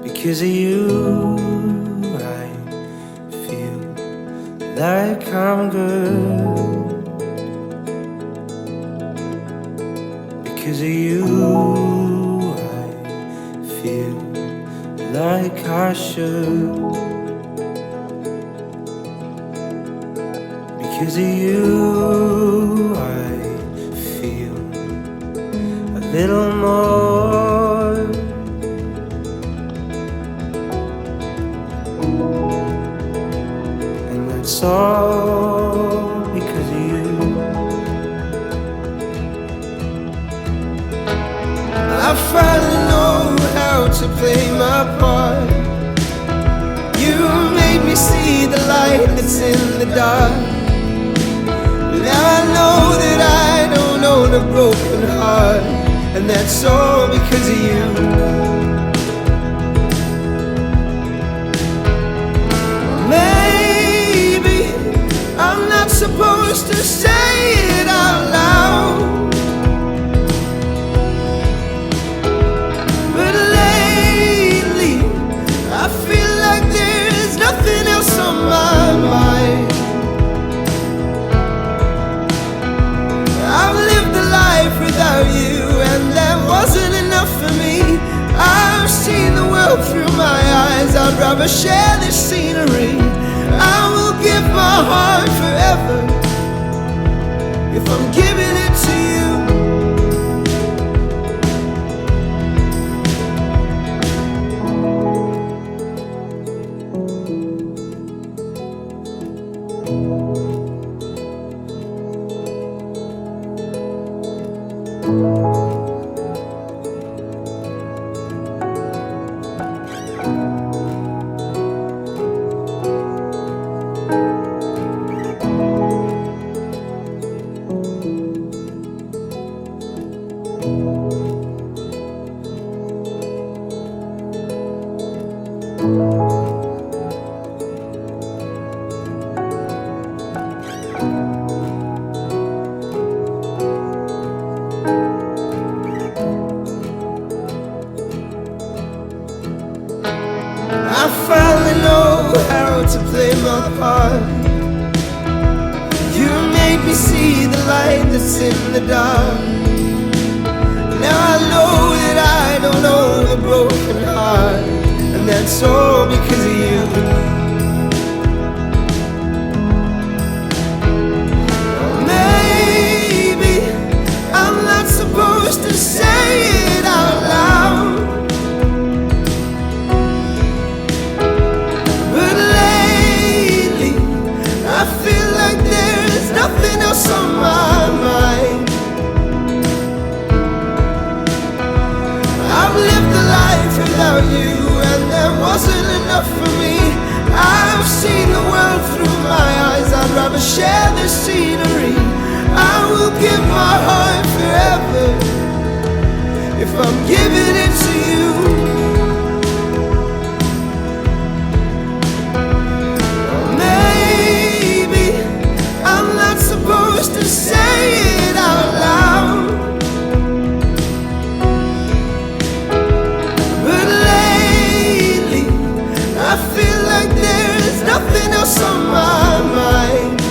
Because of you, I feel like I'm good. Because of you, I feel like I should. Because of you, I feel a little more. It's all because of you. I finally know how to play my part. You made me see the light that's in the dark. Now I know that I don't own a broken heart, and that's all because of you. Supposed to say it out loud, but lately I feel like there's nothing else on my mind. I've lived a life without you, and that wasn't enough for me. I've seen the world through my eyes. I'd rather share this scenery. I will give my heart forever if I'm giving it to you. I finally know how to play my part. You made me see the light that's in the dark. Now I know that I don't own a broken heart, and that's all because of you. Maybe I'm not supposed to say it out loud, I feel like there's nothing else on my mind. I've lived a life without you, and that wasn't enough for me. I've seen the world through my eyes. I'd rather share this scenery. I will give my heart forever if I'm giving it to you. Supposed to say it out loud, but lately I feel like there's nothing else on my mind.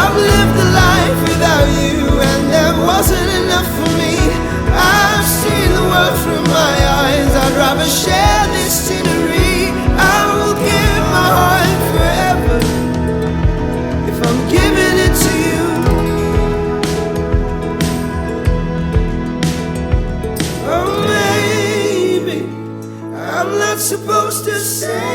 I've lived a life without you, and that wasn't enough for me. I've seen the world through my eyes. I'd rather share this scenery. I will give my heart forever if I'm giving it to you. Oh, maybe I'm not supposed to say